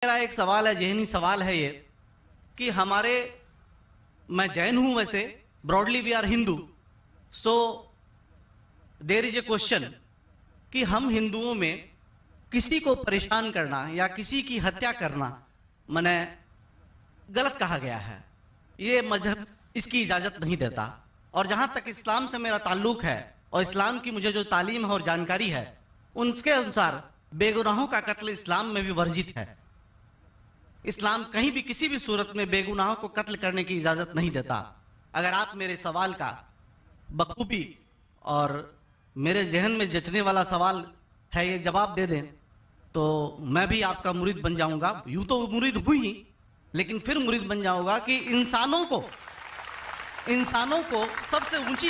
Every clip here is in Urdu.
میرا ایک سوال ہے، ذہنی سوال ہے یہ کہ میں جین ہوں، ویسے broadly we are Hindu, so there is a question کہ ہم ہندوؤں میں کسی کو پریشان کرنا یا کسی کی ہتیا کرنا غلط کہا گیا ہے. یہ مذہب اس کی اجازت نہیں دیتا، اور جہاں تک اسلام سے میرا تعلق ہے اور اسلام کی مجھے جو تعلیم ہے اور جانکاری ہے، ان کے انسار بے گناہوں کا قتل اسلام میں بھی ورجت ہے. اسلام کہیں بھی کسی بھی صورت میں بے گناہوں کو قتل کرنے کی اجازت نہیں دیتا. اگر آپ میرے سوال کا بخوبی اور میرے ذہن میں جچنے والا سوال ہے یہ جواب دے دیں تو میں بھی آپ کا مرید بن جاؤں گا. یوں تو مرید ہوئی، لیکن پھر مرید بن جاؤں گا کہ انسانوں کو سب سے اونچی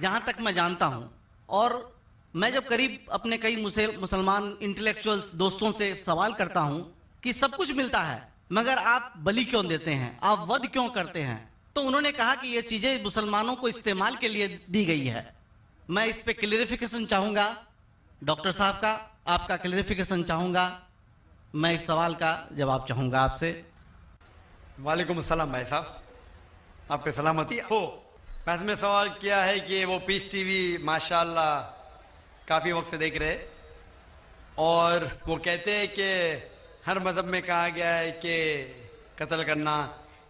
جہاں تک میں جانتا ہوں. اور میں جب قریب اپنے کئی مسلمان انٹلیکچوئلز دوستوں سے سوال کرتا ہوں کہ سب کچھ ملتا ہے مگر آپ بلی کیوں دیتے ہیں، آپ ود کیوں کرتے ہیں، تو انہوں نے کہا کہ یہ چیزیں مسلمانوں کو استعمال کے لیے دی گئی ہے. میں اس پہ کلیریفیکیشن چاہوں گا ڈاکٹر صاحب کا، آپ کا کلیریفیکیشن چاہوں گا. میں اس سوال کا جواب چاہوں گا آپ سے. وعلیکم السلام بھائی صاحب، آپ پہ سلامتی ہو. میں نے سوال کیا ہے کہ وہ پیس ٹی وی ماشاءاللہ کافی وقت سے دیکھ رہے، اور وہ کہتے ہیں کہ ہر مذہب میں کہا گیا ہے کہ قتل کرنا،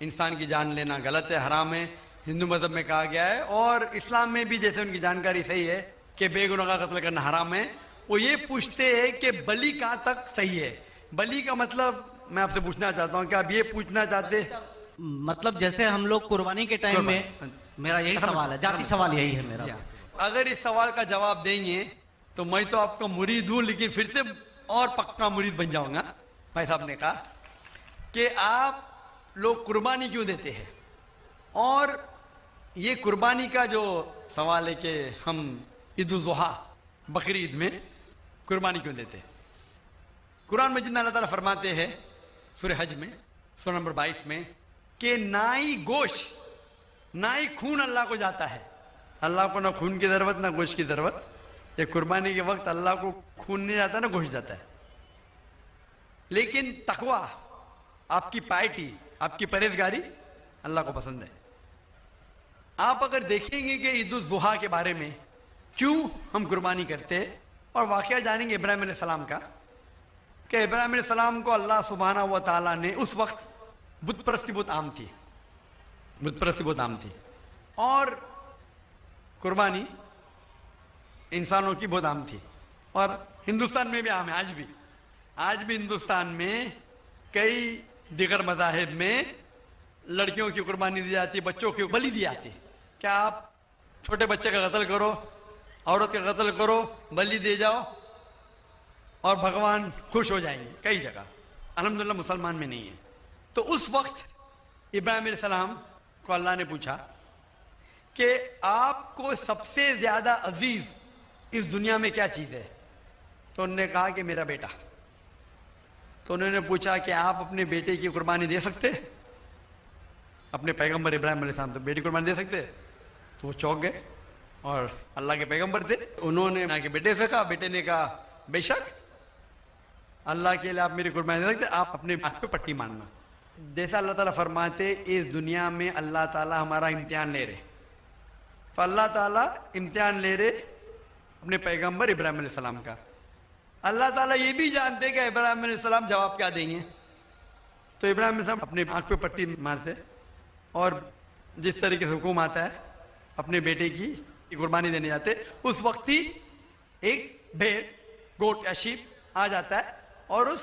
انسان کی جان لینا غلط ہے، حرام ہے. ہندو مذہب میں کہا گیا ہے، اور اسلام میں بھی جیسے ان کی جانکاری صحیح ہے کہ بے گناہ کا قتل کرنا حرام ہے. وہ یہ پوچھتے ہیں کہ بلی کہاں تک صحیح ہے. بلی کا مطلب میں آپ سے پوچھنا چاہتا ہوں کہ آپ یہ پوچھنا چاہتے مطلب جیسے ہم لوگ قربانی کے ٹائم میں، میرا یہی سوال ہے، ذاتی سوال یہی ہے میرا. اگر اس سوال کا جواب دیں گے تو میں تو آپ کا مرید ہوں، لیکن پھر سے اور پکا مرید بن جاؤں گا. بھائی صاحب نے کہا کہ آپ لوگ قربانی کیوں دیتے ہیں، اور یہ قربانی کا جو سوال ہے کہ ہم عید الاضحیٰ بقر عید میں قربانی کیوں دیتے ہیں. قرآن مجید میں اللہ تعالیٰ فرماتے ہیں سورہ حج میں سورہ نمبر 22 میں کہ نہ ہی گوشت نہ ہی خون اللہ کو جاتا ہے. اللہ کو نہ خون کی ضرورت نہ گوشت کی ضرورت. یہ قربانی کے وقت اللہ کو خون نہیں جاتا نہ گوشت جاتا ہے. لیکن تقوی، آپ کی پائٹی، آپ کی پرہیزگاری اللہ کو پسند ہے. آپ اگر دیکھیں گے کہ عید الاضحیٰ کے بارے میں کیوں ہم قربانی کرتے ہیں، اور واقعہ جانیں گے ابراہیم علیہ السلام کا کہ ابراہیم علیہ السلام کو اللہ سبحانہ و تعالیٰ نے اس وقت بت پرستی بہت عام تھی، اور قربانی انسانوں کی بہت عام تھی، اور ہندوستان میں بھی عام ہے. آج بھی ہندوستان میں کئی دیگر مذاہب میں لڑکیوں کی قربانی دی جاتی ہے، بچوں کی بلی دی جاتی ہے. کیا آپ چھوٹے بچے کا قتل کرو، عورت کا قتل کرو، بلی دے جاؤ اور بھگوان خوش ہو جائیں گے. کئی جگہ الحمدللہ مسلمان میں نہیں ہے. تو اس وقت ابراہیم علیہ السلام کو اللہ نے پوچھا کہ آپ کو سب سے زیادہ عزیز اس دنیا میں کیا چیز ہے، تو انہوں نے کہا کہ میرا بیٹا. تو انہوں نے پوچھا کہ آپ اپنے بیٹے کی قربانی دے سکتے، اپنے پیغمبر ابراہیم علیہ السلام تو بیٹی قربانی دے سکتے. تو وہ چونک گئے، اور اللہ کے پیغمبر تھے. انہوں نے کے بیٹے سے کہا، بیٹے نے کہا بے شک اللہ کے لیے آپ میری قربانی دے سکتے، آپ اپنے ہاتھ پہ پٹی ماننا. جیسا اللہ تعالیٰ فرماتے اس دنیا میں اللہ تعالیٰ ہمارا امتحان لے رہے، تو اللہ تعالیٰ امتحان لے رہے اپنے پیغمبر ابراہیم علیہ السلام کا. اللہ تعالیٰ یہ بھی جانتے کہ ابراہیم علیہ السلام جواب کیا دیں گے. تو ابراہیم علیہ السلام اپنے آنکھ پہ پٹی مارتے، اور جس طریقے سے حکم آتا ہے اپنے بیٹے کی قربانی دینے جاتے. اس وقت ہی ایک بھیڑ، گوٹ یا شیپ آ جاتا ہے اور اس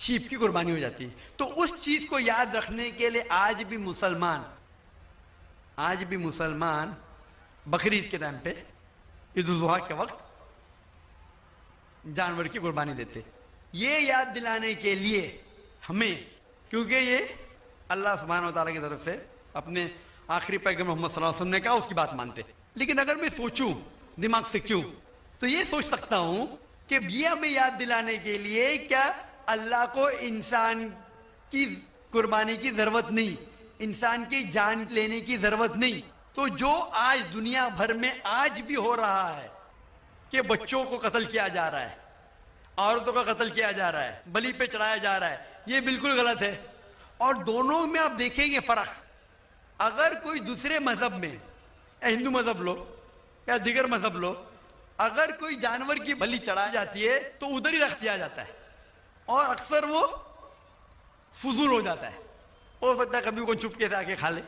شیپ کی قربانی ہو جاتی ہے. تو اس چیز کو یاد رکھنے کے لیے آج بھی مسلمان بقرعید کے ٹائم پہ، عید الاضحیٰ کے وقت جانور کی قربانی دیتے. یہ یاد دلانے کے لیے ہمیں، کیونکہ یہ اللہ سبحانہ و تعالیٰ کی طرف سے اپنے آخری پیغمبر محمد صلی اللہ علیہ وسلم نے کہا، اس کی بات مانتے. لیکن اگر میں سوچوں دماغ سے کیوں، تو یہ سوچ سکتا ہوں کہ یہ ہمیں یاد دلانے کے لیے کیا اللہ کو انسان کی قربانی کی ضرورت نہیں، انسان کی جان لینے کی ضرورت نہیں. تو جو آج دنیا بھر میں آج بھی ہو رہا ہے کہ بچوں کو قتل کیا جا رہا ہے، عورتوں کا قتل کیا جا رہا ہے, بلی پہ چڑھایا جا رہا ہے, یہ بالکل غلط ہے. اور دونوں میں آپ دیکھیں گے فرق. اگر کوئی دوسرے مذہب میں, یا ہندو مذہب لو یا دیگر مذہب لو, اگر کوئی جانور کی بلی چڑھائی جاتی ہے تو ادھر ہی رکھ دیا جاتا ہے, اور اکثر وہ فضول ہو جاتا ہے. ہو سکتا ہے کبھی کوئی چپکے سے آ کے کھا لے.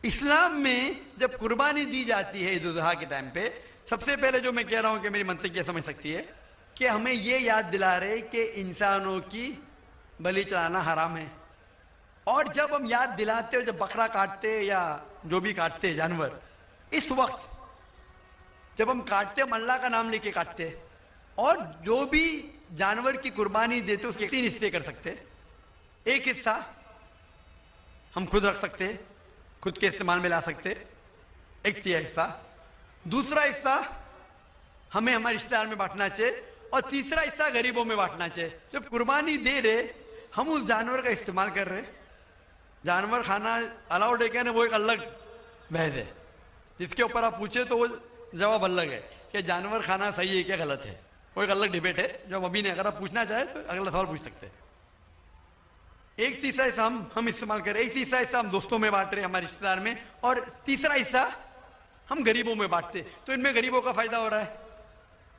اسلام میں جب قربانی دی جاتی ہے عید الاضحیٰ کے ٹائم پہ, سب سے پہلے جو میں کہہ رہا ہوں کہ میری منطق یہ سمجھ سکتی ہے کہ ہمیں یہ یاد دلا رہے کہ انسانوں کی بلی چڑھانا حرام ہے. اور جب ہم یاد دلاتے اور جب بکرا کاٹتے یا جو بھی کاٹتے جانور, اس وقت جب ہم کاٹتے ہم اللہ کا نام لے کے کاٹتے, اور جو بھی جانور کی قربانی دیتے اس کے 3 حصے کر سکتے. ایک حصہ ہم خود رکھ سکتے, خود کے استعمال میں لا سکتے, 1/3 حصہ. دوسرا حصہ ہمیں ہمارے رشتہ دار میں بانٹنا چاہیے, اور تیسرا حصہ غریبوں میں بانٹنا چاہیے. جب قربانی دے رہے ہم اس جانور کا استعمال کر رہے. جانور کھانا الاؤڈ ہے کیا نہیں, وہ ایک الگ بحث ہے, جس کے اوپر آپ پوچھے تو وہ جواب الگ ہے کہ جانور کھانا صحیح ہے کیا غلط ہے, وہ ایک الگ ڈیبیٹ ہے جو ہم ابھی نہیں. اگر آپ پوچھنا چاہیں تو اگلا سوال پوچھ سکتے ہیں. ایک تیسرا حصہ ہم استعمال کر رہے, ایک تیسرا حصہ ہم دوستوں میں بانٹ رہے ہمارے رشتہ دار میں, اور تیسرا حصہ ہم غریبوں میں بانٹتے. تو ان میں غریبوں کا فائدہ ہو رہا ہے,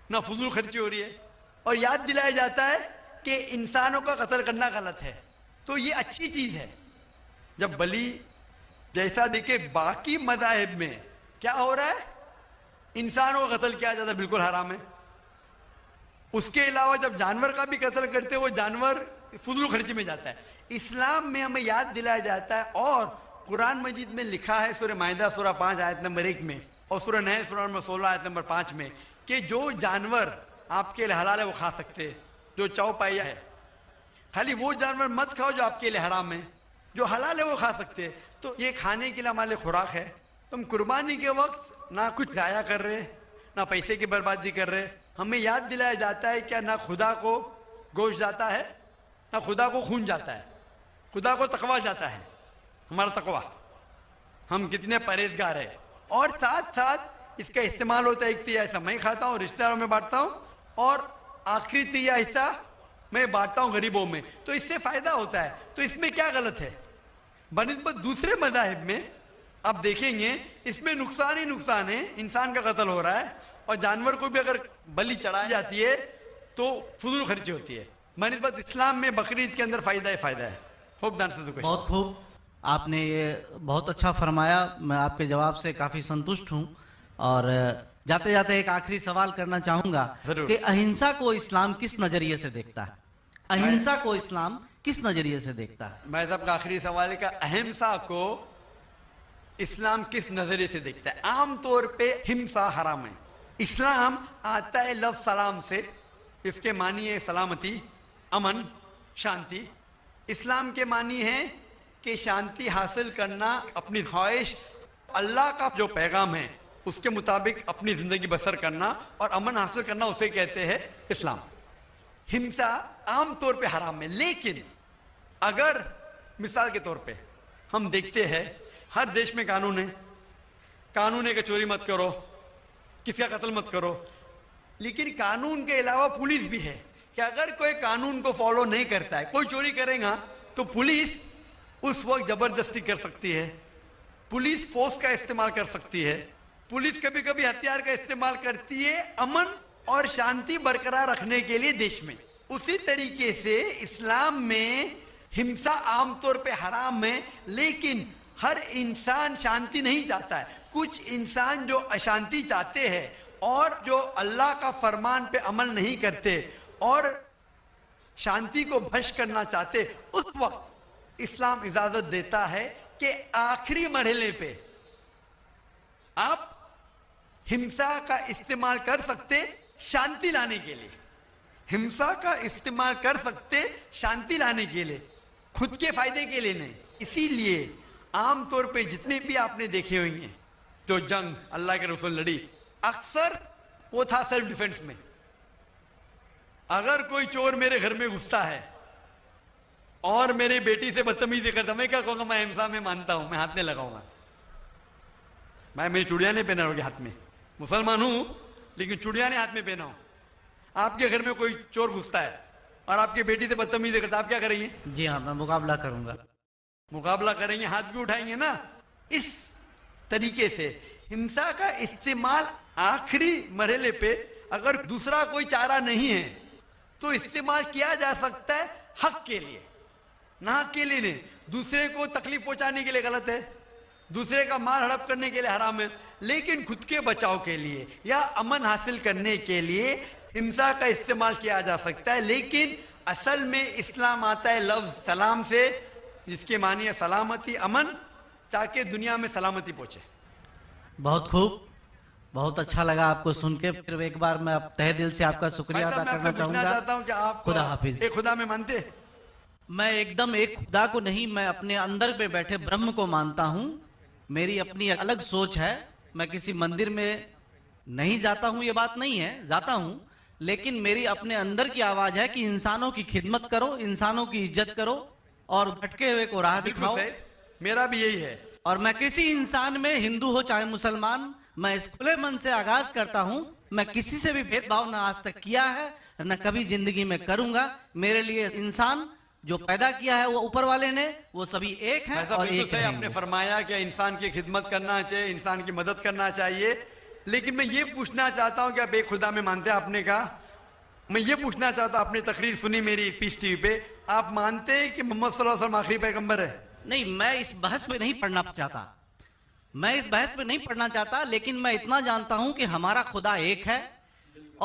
نہ فضول خرچی ہو رہی ہے, اور یاد دلایا جاتا ہے کہ انسانوں کا قتل کرنا غلط ہے. تو یہ اچھی چیز ہے. جب بلی جیسا دیکھے باقی مذاہب میں کیا ہو رہا ہے, انسانوں کا قتل کیا جاتا ہے, بالکل حرام ہے. اس کے علاوہ جب جانور کا بھی قتل کرتے وہ جانور فضول خرچی میں جاتا ہے. اسلام میں ہمیں یاد دلایا جاتا ہے, اور قرآن مجید میں لکھا ہے سورہ مائدہ سورہ 5 آیت نمبر 1 میں, اور سورہ نحل سورہ نمبر 16 آیت نمبر 5 میں, کہ جو جانور آپ کے لیے حلال ہے وہ کھا سکتے, جو چوپائیا ہے. خالی وہ جانور مت کھاؤ جو آپ کے لیے حرام ہے, جو حلال ہے وہ کھا سکتے. تو یہ کھانے کے لیے ہمارے لیے خوراک ہے. تم قربانی کے وقت نہ کچھ ضائع کر رہے, نہ پیسے کی بربادی کر رہے. ہمیں یاد دلایا جاتا ہے کہ نہ خدا کو گوشت جاتا ہے, نہ خدا کو خون جاتا ہے, خدا کو تقویٰ جاتا ہے. ہمارا تقویٰ, ہم کتنے پرہیزگار ہیں. اور ساتھ ساتھ اس کا استعمال ہوتا ہے, 1/3 حصہ میں کھاتا ہوں, رشتہ داروں میں بانٹتا ہوں, اور آخری 1/3 حصہ میں بانٹتا ہوں غریبوں میں. تو اس سے فائدہ ہوتا ہے. تو اس میں کیا غلط ہے بنسبت دوسرے مذاہب میں؟ آپ دیکھیں گے اس میں نقصان ہی نقصان ہے. انسان کا قتل ہو رہا ہے, اور جانور کو بھی اگر بلی چڑھائی جاتی ہے تو فضول خرچی ہوتی ہے. بنسبت اسلام میں بقرعید کے اندر فائدہ ہی فائدہ ہے. ہوپ دان سے بہت خوب, آپ نے یہ بہت اچھا فرمایا. میں آپ کے جواب سے کافی سنتشٹ ہوں. اور جاتے جاتے ایک آخری سوال کرنا چاہوں گا کہ اہنسا کو اسلام کس نظریے سے دیکھتا ہے؟ اہنسا کو اسلام کس نظریے سے دیکھتا ہے؟ میں صاحب کا آخری سوال ہے کہ اہمسا کو اسلام کس نظریے سے دیکھتا ہے؟ عام طور پہ ہمسا حرام ہے. اسلام آتا ہے لفظ سلام سے, اس کے معنی ہے سلامتی, امن, شانتی. اسلام کے معنی ہے کہ شانتی حاصل کرنا, اپنی خواہش, اللہ کا جو پیغام ہے اس کے مطابق اپنی زندگی بسر کرنا اور امن حاصل کرنا, اسے کہتے ہیں اسلام. ہمسا عام طور پہ حرام ہے. لیکن اگر مثال کے طور پہ ہم دیکھتے ہیں ہر دیش میں قانون ہے, قانون ہے کہ چوری مت کرو, کسی کا قتل مت کرو. لیکن قانون کے علاوہ پولیس بھی ہے کہ اگر کوئی قانون کو فالو نہیں کرتا ہے, کوئی چوری کرے گا تو پولیس اس وقت زبردستی کر سکتی ہے, پولیس فورس کا استعمال کر سکتی ہے, پولیس کبھی کبھی ہتھیار کا استعمال کرتی ہے امن اور شانتی برقرار رکھنے کے لیے دیش میں. اسی طریقے سے اسلام میں ہمسا عام طور پہ حرام ہے, لیکن ہر انسان شانتی نہیں چاہتا ہے. کچھ انسان جو اشانتی چاہتے ہیں اور جو اللہ کا فرمان پہ عمل نہیں کرتے اور شانتی کو بھش کرنا چاہتے, اس وقت اسلام اجازت دیتا ہے کہ آخری مرحلے پہ آپ ہمسا کا استعمال کر سکتے شانتی لانے کے لیے. ہمسا کا استعمال کر سکتے شانتی لانے کے لیے, خود کے فائدے کے لیے نہیں. اسی لیے عام طور پہ جتنے بھی آپ نے دیکھے ہوئے ہیں جو جنگ اللہ کے رسول لڑی, اکثر وہ تھا سیلف ڈیفنس میں. اگر کوئی چور میرے گھر میں گھستا ہے اور میری بیٹی سے بدتمیزی کرتا, میں کیا کہوں گا, میں ہمسا میں مانتا ہوں, میں ہاتھ نہیں لگاؤں گا. میں میری چوڑیاں نہیں پہنا ہوگی ہاتھ میں, مسلمان ہوں لیکن چوڑیاں نہیں ہاتھ میں پہنا ہوں. آپ کے گھر میں کوئی چور گھستا ہے اور آپ کی بیٹی سے بدتمیزی کرتا ہے، آپ کیا کریں گے؟ جی ہاں، میں مقابلہ کروں گا. مقابلہ کریں گے، ہاتھ بھی اٹھائیں گے نا. اس طریقے سے ہمسا کا استعمال آخری مرحلے پہ اگر دوسرا کوئی چارہ نہیں ہے تو استعمال کیا جا سکتا ہے حق کے لیے، نہ حق کے لیے نہیں. دوسرے کو تکلیف پہنچانے کے لیے غلط ہے، دوسرے کا مال ہڑپ کرنے کے لیے حرام ہے، لیکن خود کے بچاؤ کے لیے یا امن حاصل کرنے کے لیے ہمسا کا استعمال کیا جا سکتا ہے. لیکن اصل میں اسلام آتا ہے لفظ سلام سے، جس کے معنی ہے سلامتی، امن، تاکہ دنیا میں سلامتی پہنچے. بہت خوب، بہت اچھا لگا آپ کو سن کے. پھر ایک بار میں تہ دل سے آپ کا شکریہ بھائی ادا صاحب، میں آپ کرنا سے چاہوں پوچھنا گا. چاہتا ہوں کہ آپ خدا حافظ. ایک خدا میں مانتے؟ میں ایک دم ایک خدا کو نہیں، میں اپنے اندر پہ بیٹھے برہم کو مانتا ہوں. میری اپنی الگ سوچ ہے. میں کسی مندر میں نہیں جاتا ہوں، یہ بات نہیں ہے، جاتا ہوں، لیکن میری اپنے اندر کی آواز ہے کہ انسانوں کی خدمت کرو، انسانوں کی عزت کرو اور بھٹکے ہوئے کو راہ بالکل دکھاؤ. صحیح، میرا بھی یہی ہے. اور میں کسی انسان میں، ہندو ہو چاہے مسلمان، میں اس کھلے من سے آغاز کرتا ہوں. میں کسی سے بھی بھید بھاؤ نہ آج تک کیا ہے، نہ کبھی زندگی میں کروں گا. میرے لیے انسان جو پیدا کیا ہے وہ اوپر والے نے، وہ سبھی ایک ہیں بھائی صاحب اور بالکل ایک صحیح، رہیں آپ نے گے. فرمایا کہ انسان کی خدمت کرنا چاہیے، انسان کی مدد کرنا چاہیے. لیکن میں یہ پوچھنا چاہتا ہوں کہ آپ ایک خدا میں مانتے ہیں، آپ نے کہا. میں یہ پوچھنا چاہتا ہوں، آپ نے تقریر سنی میری پیس ٹی وی پہ، آپ مانتے ہیں کہ محمد صلی اللہ علیہ وسلم آخری پیغمبر ہے؟ نہیں، میں اس بحث میں نہیں پڑھنا چاہتا، میں اس بحث میں نہیں پڑھنا چاہتا، لیکن میں اتنا جانتا ہوں کہ ہمارا خدا ایک ہے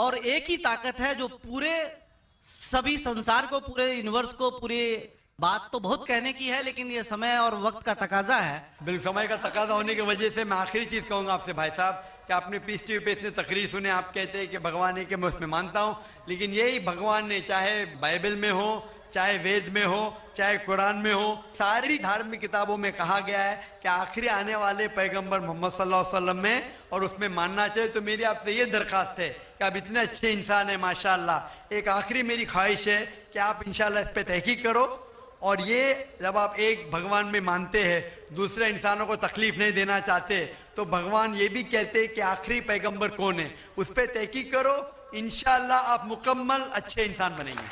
اور ایک ہی طاقت ہے جو پورے سبھی سنسار کو، پورے یونیورس کو، پورے بات تو بہت کہنے کی ہے، لیکن یہ سمے اور وقت کا تقاضا ہے. بالکل سمے کا تقاضا ہونے کی وجہ سے میں آخری چیز کہوں گا آپ سے بھائی صاحب کہ آپ نے پیس ٹی وی پہ اتنے تقریر سنے، آپ کہتے ہیں کہ بھگوان ہے، کہ میں اس میں مانتا ہوں. لیکن یہی بھگوان نے چاہے بائبل میں ہو، چاہے وید میں ہو، چاہے قرآن میں ہو، ساری دھارمک کتابوں میں کہا گیا ہے کہ آخری آنے والے پیغمبر محمد صلی اللہ علیہ وسلم میں، اور اس میں ماننا چاہیے. تو میری آپ سے یہ درخواست ہے کہ آپ اتنے اچھے انسان ہیں ماشاءاللہ، ایک آخری میری خواہش ہے کہ آپ انشاءاللہ اس پہ تحقیق کرو. اور یہ جب آپ ایک بھگوان میں مانتے ہیں، دوسرے انسانوں کو تکلیف نہیں دینا چاہتے، تو بھگوان یہ بھی کہتے ہیں کہ آخری پیغمبر کون ہے، اس پہ تحقیق کرو. انشاءاللہ آپ مکمل اچھے انسان بنیں گے.